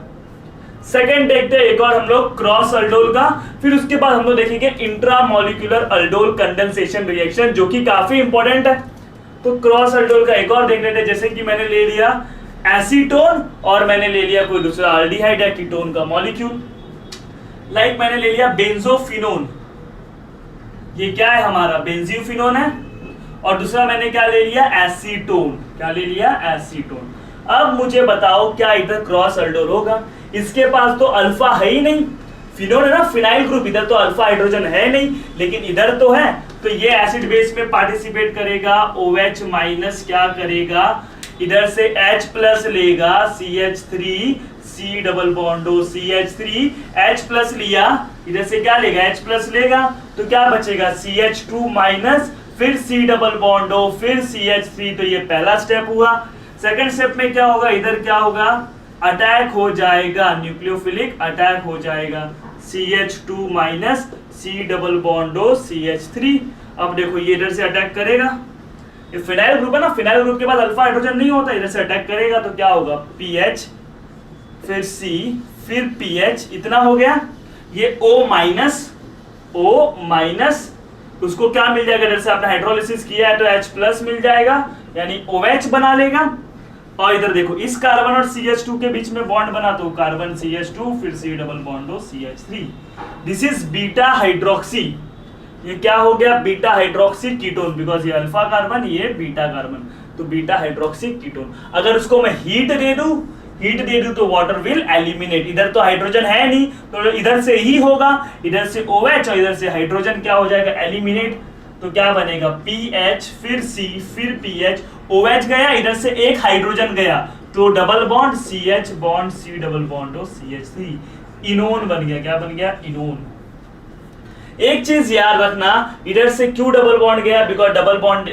सेकेंड देखते हैं एक और हम लोग क्रॉस अल्डोल का, फिर उसके बाद हम लोग देखेंगे इंट्रामोलिक्यूलर अल्डोल कंडेंसेशन रिएक्शन, जो कि काफी इंपॉर्टेंट है। तो क्रॉस अल्डोल का एक और देख लेते हैं, जैसे कि मैंने ले लिया एसीटोन और मैंने ले लिया कोई दूसरा अल्डिहाइड या कीटोन का मॉलिक्यूल, लाइक मैंने ले लिया बेंजोफिनोन, ये क्या है हमारा बेंजीफिनोन है, और दूसरा मैंने क्या ले लिया, एसीटोन। क्या ले लिया, एसीटोन। अब मुझे बताओ क्या इधर क्रॉस अल्डोल होगा, इसके पास तो अल्फा है ही नहीं, फिनोल है ना, फिनाइल ग्रुप, इधर तो अल्फा हाइड्रोजन है नहीं, लेकिन इधर तो है, तो ये एसिड बेस में पार्टिसिपेट करेगा, OH माइनस क्या करेगा, इधर से H प्लस लेगा, CH3 C double bond CH3 H plus लिया, इधर से क्या लेगा, H प्लस लेगा, तो क्या बचेगा, CH2 माइनस, फिर C डबल बॉन्ड फिर CH3। तो ये पहला स्टेप हुआ। सेकंड स्टेप में क्या होगा, इधर क्या होगा, अटैक हो जाएगा, न्यूक्लियोफिलिक अटैक हो जाएगा, CH2 minus C double bond CH3। अब देखो ये इधर से अटैक करेगा, ये फिनाइल ग्रुप है ना, फिनाइल ग्रुप के बाद अल्फा हाइड्रोजन नहीं होता, इधर से अटैक करेगा तो क्या होगा, PH फिर C फिर PH, इतना हो गया। ये O माइनस उसको क्या मिल जाएगा, इधर से आपने हाइड्रोलिसिस किया है तो H प्लस मिल जाएगा, यानी OH बना लेगा। और इधर देखो इस कार्बन और CH2 के बीच में बॉन्ड बना, तो कार्बन CH2 फिर C double bond CH3। This is beta hydroxy, ये क्या हो गया, बीटा हाइड्रोक्सी कीटोन, बिकॉज ये अल्फा कार्बन, ये बीटा कार्बन, तो बीटा हाइड्रोक्सी कीटोन। अगर उसको मैं हीट दे दूं तो वाटर विल एलिमिनेट, इधर तो हाइड्रोजन है नहीं तो इधर से ही होगा, इधर से OH और इधर से हाइड्रोजन क्या हो जाएगा, एलिमिनेट। तो क्या बनेगा, PH फिर C फिर PH, OH गया, इधर से एक हाइड्रोजन गया तो double bond CH bond C double bond CH3, इनोन बन गया। क्या बन गया, इनोन। एक चीज याद रखना, इधर से क्यों डबल बॉन्ड गया, बिकॉज डबल बॉन्ड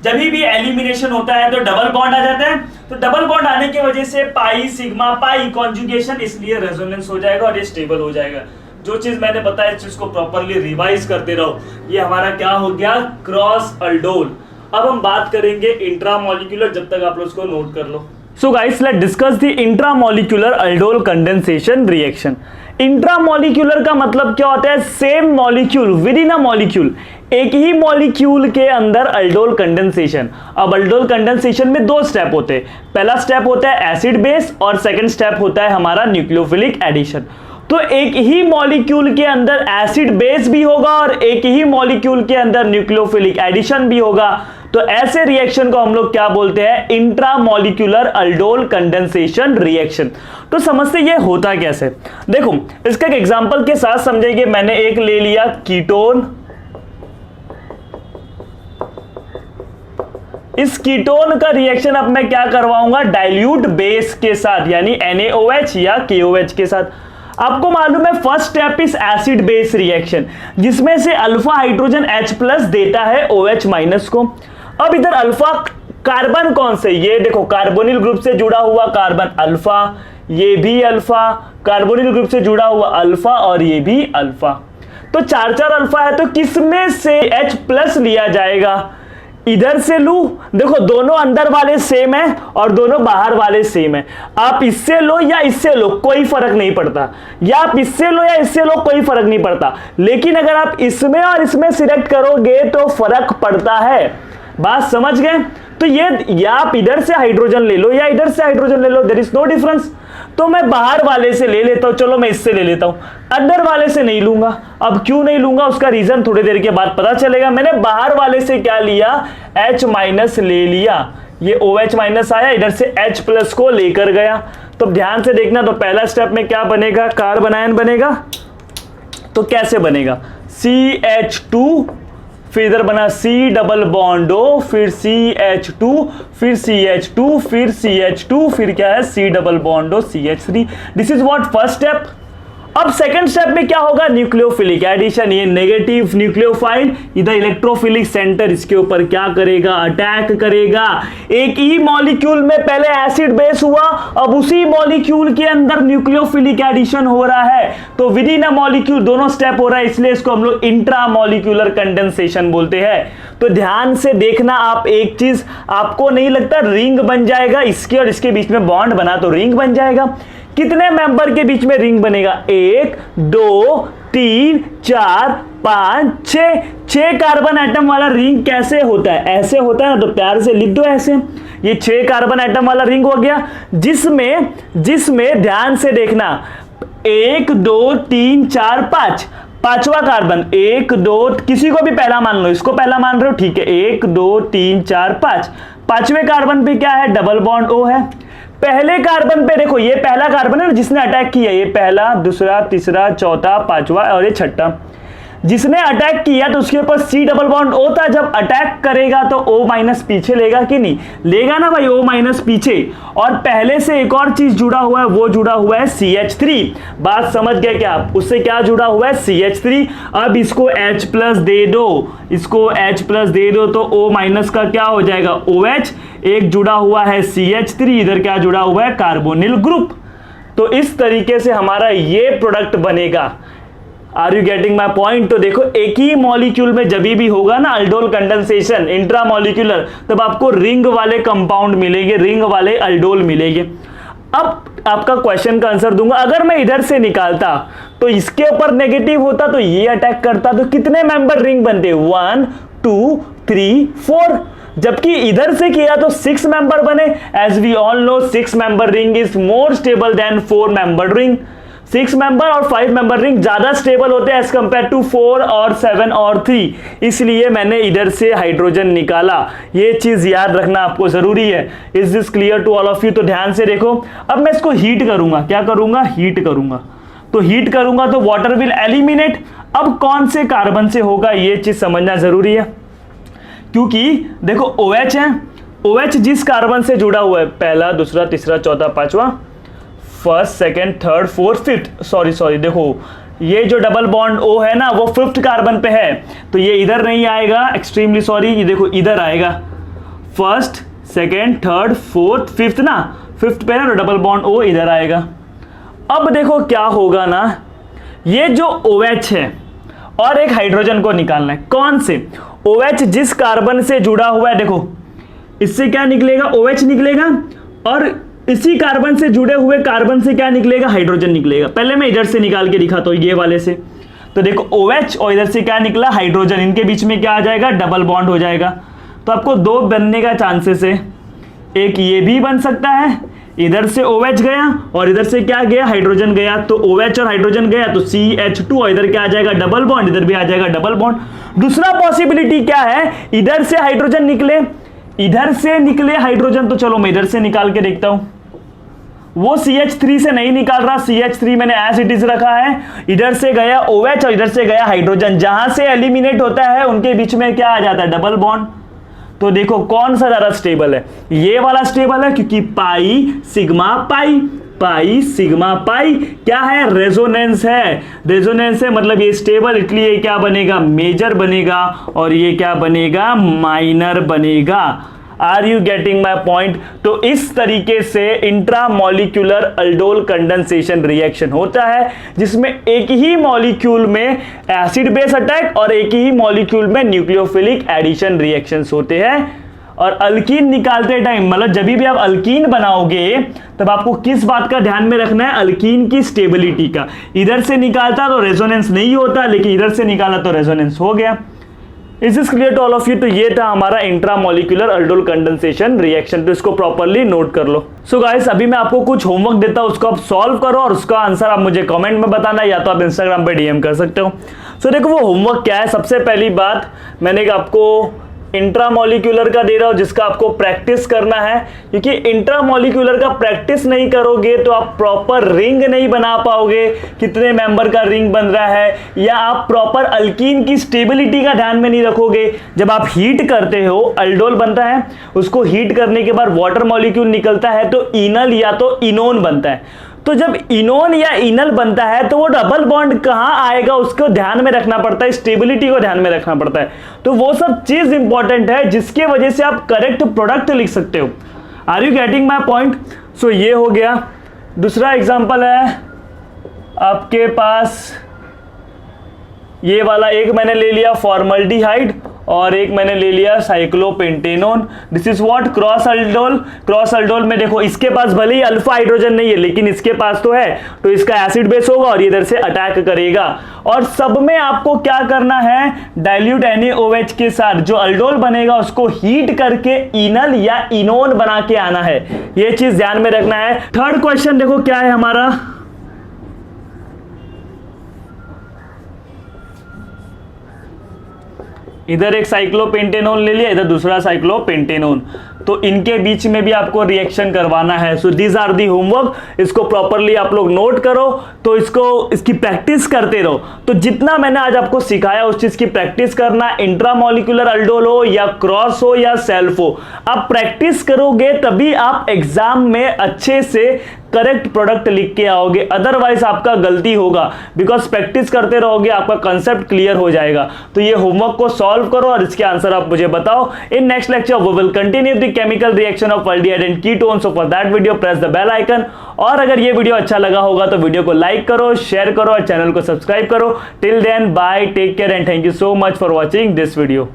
जब भी एलिमिनेशन होता है तो डबल बॉन्ड आ जाता है, तो डबल बॉन्ड आने की वजह से पाई सिग्मा पाई कॉन्जुगेशन, इसलिए रेजोनेंस हो जाएगा और ये स्टेबल हो जाएगा। जो चीज मैंने बताया इस चीज को प्रॉपर्ली रिवाइज करते रहो। ये हमारा क्या हो गया, क्रॉस अल्डोल। अब हम बात करेंगे इंट्रामोलिक्यूलर, जब तक आप लोग उसको नोट कर लो। So guys let's discuss the intramolecular aldol condensation reaction. Intramolecular का मतलब क्या होता है, same molecule within a molecule, एक ही मॉलिक्यूल के अंदर अल्डोल कंडेंसेशन। अब अल्डोल कंडेंसेशन में दो स्टेप होते हैं, पहला स्टेप होता है एसिड बेस और सेकंड स्टेप होता है हमारा न्यूक्लियोफिलिक एडिशन। तो एक ही मॉलिक्यूल के अंदर एसिड बेस भी होगा और एक ही मॉलिक्यूल के अंदर न्यूक्लियोफिलिक एडिशन भी होगा, तो ऐसे रिएक्शन को हम लोग क्या बोलते हैं, इंट्रामोलिक्यूलर अल्डोल कंडेंसेशन रिएक्शन। तो समझते ये होता कैसे, देखो इसका एक एग्जांपल के साथ समझेंगे। मैंने एक ले लिया कीटोन, इस कीटोन का रिएक्शन अब मैं क्या करवाऊंगा, डाइल्यूट बेस के साथ, यानी NaOH या KOH के साथ। आपको मालूम है first step is acid base reaction, जिसमें से अल्फा हाइड्रोजन H प्लस देता है OH माइनस को। अब इधर अल्फा कार्बन कौन से, ये देखो कार्बोनिल ग्रुप से जुड़ा हुआ कार्बन अल्फा, ये भी अल्फा, कार्बोनिल ग्रुप से जुड़ा हुआ अल्फा और ये भी अल्फा। तो 4 अल्फा है, तो किसमें से H प्लस लिया जाएगा? इधर से लू, देखो दोनों अंदर वाले सेम है और दोनों बाहर वाले सेम है। आप इससे लो या इससे लो कोई फर्क नहीं पड़ता, या आप इससे लो या इससे लो कोई फर्क नहीं पड़ता, लेकिन अगर आप इसमें और इसमें सिलेक्ट करोगे तो फर्क पड़ता है। बात समझ गए? तो ये या आप इधर से हाइड्रोजन ले लो या इधर से हाइड्रोजन ले लो, देयर इज नो डिफरेंस। तो मैं बाहर वाले से ले लेता हूं, चलो मैं इससे ले लेता हूं, अंदर वाले से नहीं लूंगा। अब क्यों नहीं लूंगा उसका रीजन थोड़ी देर के बाद पता चलेगा। मैंने बाहर वाले से क्या लिया? H माइनस ले लिया, ये OH माइनस आया, इधर से H प्लस को लेकर गया। तो ध्यान से देखना, तो पहला स्टेप में क्या बनेगा? कार्बन आयन बनेगा। तो कैसे बनेगा? CH2, फिर इधर बना C डबल बॉन्ड O, फिर CH2, फिर CH2, फिर CH2, फिर क्या है? C double bond O CH3। This is what first step. अब सेकंड स्टेप में क्या होगा? Nucleophilic addition. ये नेगेटिव न्यूक्लियोफाइल, इधर इलेक्ट्रोफिलिक सेंटर इसके ऊपर क्या करेगा? अटैक करेगा। एक ई मॉलिक्यूल में पहले एसिड बेस हुआ, अब उसी मॉलिक्यूल के अंदर न्यूक्लियोफिलिक एडिशन हो रहा है। तो विद इन अ मॉलिक्यूल दोनों स्टेप हो रहा है, इसलिए इसको हम लोग इंट्रामॉलिक्यूलर कंडेंसेशन बोलते हैं। तो ध्यान से देखना आप एक चीज, आपको नहीं लगता रिंग बन जाएगा? इसके और इसके बीच में बॉन्ड बना तो रिंग बन जाएगा। कितने मेंबर के बीच में रिंग बनेगा? 1 2 3 4 5 6 कार्बन एटम वाला रिंग कैसे होता है? ऐसे होता है ना, तो प्यार से लिख दो ऐसे। ये 6 कार्बन एटम वाला रिंग हो गया, जिसमें ध्यान से देखना 1 2 3 4 5, पांचवा कार्बन 1 2, किसी को भी पहला मान लो, इसको पहला मान रहे हो, ठीक है। 1 2 3 4 5, पांचवें कार्बन पे क्या है? डबल बॉन्ड O है। पहले कार्बन पे देखो, ये पहला कार्बन है ना जिसने अटैक किया, ये पहला, दूसरा, तीसरा, चौथा, पांचवा और ये छठा। जिसने अटैक किया तो उसके ऊपर C डबल बॉन्ड O था। जब अटैक करेगा तो O माइनस पीछे लेगा कि नहीं? लेगा ना भाई, O माइनस पीछे। और पहले से एक और चीज जुड़ा हुआ है, वो जुड़ा हुआ है CH3। बात समझ गए क्या आप? उससे क्या जुड़ा हुआ है? CH3। अब इसको H प्लस दे दो, इसको H प्लस दे दो, तो O माइनस का क्या हो जाएगा? OH। एक जुड़ा हुआ है CH3, इधर क्या जुड़ा हुआ है? Carbonyl group. तो इस तरीके से हमारा ये प्रोडक्ट बनेगा। Are you getting my point? तो देखो, एक ही मॉलिक्यूल में जब भी होगा ना अल्डोल कंडेंसेशन इंट्रामॉलिक्यूलर, तब आपको रिंग वाले कंपाउंड मिलेंगे, रिंग वाले अल्डोल मिलेंगे। अब आपका क्वेश्चन का आंसर दूंगा, अगर मैं इधर से निकालता तो इसके ऊपर नेगेटिव होता, तो ये अटैक करता, तो कितने मेंबर रिंग बनते? 1 2 3 4। जबकि इधर से किया तो 6 मेंबर बने। As we all know 6 member ring is more stable than 4 member ring. 6 member और 5 मेंबर रिंग ज्यादा स्टेबल होते हैं एज कंपेयर टू 4 और 7 और 3, इसलिए मैंने इधर से हाइड्रोजन निकाला। ये चीज याद रखना आपको जरूरी है। Is this clear to all of you? तो ध्यान से देखो, अब मैं इसको हीट करूंगा। क्या करूंगा? हीट करूंगा। तो हीट करूंगा तो वाटर विल एलिमिनेट। अब कौन से कार्बन से होगा ये चीज समझना जरूरी है, क्योंकि देखो OH है, OH जिस कार्बन से जुड़ा हुआ है, पहला, दूसरा, तीसरा, चौथा, पांचवा, first, second, third, fourth, fifth, sorry देखो, ये जो डबल बॉन्ड O है ना, वो 5th कार्बन पे है, तो ये इधर नहीं आएगा, एक्सट्रीमली सॉरी, ये देखो इधर आएगा। First, second, third, fourth, fifth ना, 5th पे है ना, डबल बॉन्ड O इधर आएगा। अब देखो क्या होगा ना, ये जो OH है और एक हाइड्रोजन को निकालना है। कौन से? OH जिस कार्बन से जुड़ा हुआ है, देखो इससे क्या निकलेगा? OH निकलेगा, और इसी कार्बन से जुड़े हुए कार्बन से क्या निकलेगा? हाइड्रोजन निकलेगा। पहले मैं इधर से निकाल के दिखाता हूं, ये वाले से। तो देखो OH और इधर से क्या निकला? हाइड्रोजन। इनके बीच में क्या आ जाएगा? डबल बॉन्ड हो जाएगा। तो आपको 2 बनने का चांसेस है। एक ये भी बन सकता है, इधर से OH गया और इधर से क्या गया? हाइड्रोजन गया। तो OH और हाइड्रोजन गया तो CH2, और इधर क्या आ जाएगा? डबल बॉन्ड, इधर भी आ जाएगा डबल बॉन्ड। दूसरा पॉसिबिलिटी क्या है? इधर से हाइड्रोजन निकले, इधर से निकले हाइड्रोजन, तो चलो मैं इधर से निकाल के देखता हूं। वो CH3 से नहीं निकाल रहा, CH3 मैंने एज इट इज रखा है। इधर से गया OH और इधर से गया हाइड्रोजन, जहां से एलिमिनेट होता है उनके बीच में क्या आ जाता है? Double bond. तो देखो कौन सा ज्यादा स्टेबल है? ये वाला स्टेबल है, क्योंकि पाई सिग्मा पाई, पाई सिग्मा पाई क्या है? रेजोनेंस है। रेजोनेंस है मतलब ये स्टेबल, इसलिए ये क्या बनेगा? मेजर बनेगा, और ये क्या बनेगा? माइनर बनेगा। Are you getting my point? तो इस तरीके से इंट्रामॉलिक्यूलर अल्डोल कंडेंसेशन रिएक्शन होता है, जिसमें एक ही मॉलिक्यूल में एसिड बेस अटैक और एक ही मॉलिक्यूल में न्यूक्लियोफिलिक एडिशन रिएक्शंस होते हैं। और अल्कीन निकालते टाइम, मतलब जब भी आप अल्कीन बनाओगे तब आपको किस बात का ध्यान में रखना है? अल्कीन की स्टेबिलिटी का। इधर से निकालता तो रेजोनेंस नहीं होता, लेकिन इधर से निकाला तो रेजोनेंस हो गया। Is this clear to all of you? तो ये था हमारा इंट्रामॉलिक्यूलर अल्डोल कंडेंसेशन रिएक्शन, तो इसको प्रॉपर्ली नोट कर लो। सो गाइस, अभी मैं आपको कुछ होमवर्क देता हूं, उसको आप सॉल्व करो और उसका आंसर आप मुझे कमेंट में बताना, या तो आप इंस्टाग्राम पे डीएम कर सकते हो। सो देखो वो होमवर्क क्या है। सबसे पहली बात, मैंने आपको इंट्रामॉलिक्यूलर का दे रहा हूं, जिसका आपको प्रैक्टिस करना है, क्योंकि इंट्रामॉलिक्यूलर का प्रैक्टिस नहीं करोगे तो आप प्रॉपर रिंग नहीं बना पाओगे, कितने मेंबर का रिंग बन रहा है, या आप प्रॉपर अल्कीन की स्टेबिलिटी का ध्यान में नहीं रखोगे। जब आप हीट करते हो, अल्डोल बनता है, उसको हीट करने के बाद वाटर मॉलिक्यूल निकलता है तो इनल या तो इनोन बनता है। तो जब इनोन या इनल बनता है तो वो डबल बॉन्ड कहां आएगा उसको ध्यान में रखना पड़ता है, स्टेबिलिटी को ध्यान में रखना पड़ता है। तो वो सब चीज इंपॉर्टेंट है जिसके वजह से आप करेक्ट प्रोडक्ट लिख सकते हो। Are you getting my point? So ये हो गया। दूसरा एग्जांपल है आपके पास ये वाला, एक मैंने ले लिया फॉर्मल्डिहाइड और एक मैंने ले लिया cyclopentanone. This is what? Cross aldol. Cross aldol में देखो इसके पास भले ही अल्फा हाइड्रोजन नहीं है, लेकिन इसके पास तो है, तो इसका एसिड बेस होगा और इधर से अटैक करेगा। और सब में आपको क्या करना है? डाइल्यूट NaOH के साथ जो अल्डोल बनेगा उसको हीट करके इनल या इनोन बना के आना है। यह चीज ध्यान में रखना है। थर्ड क्वेश्चन देखो क्या है हमारा, इधर एक साइक्लोपेंटेनोन ले लिया, इधर दूसरा साइक्लोपेंटेनोन, तो इनके बीच में भी आपको रिएक्शन करवाना है। So these are the homework, इसको प्रॉपरली आप लोग नोट करो, तो इसकी प्रैक्टिस करते रहो। तो जितना मैंने आज आपको सिखाया उस चीज की प्रैक्टिस करना, इंट्रामॉलिक्यूलर अल्डोल हो या क्रॉस हो या सेल्फ हो, आप प्रैक्टिस करोगे तभी आप एग्जाम में अच्छे से करेक्ट प्रोडक्ट लिख के आओगे, अदरवाइज आपका गलती होगा। बिकॉज प्रैक्टिस करते रहोगे आपका कंसेप्ट क्लियर हो जाएगा। तो ये होमवर्क को सॉल्व करो और इसके आंसर आप मुझे बताओ। In next lecture we will continue the chemical reaction of aldehyde and ketone. So for that video press the bell icon. और अगर ये वीडियो अच्छा लगा होगा तो वीडियो को लाइक करो, शेयर करो और चैनल को सब्सक्राइब करो। Till then bye, take care and thank you so much for watching this video.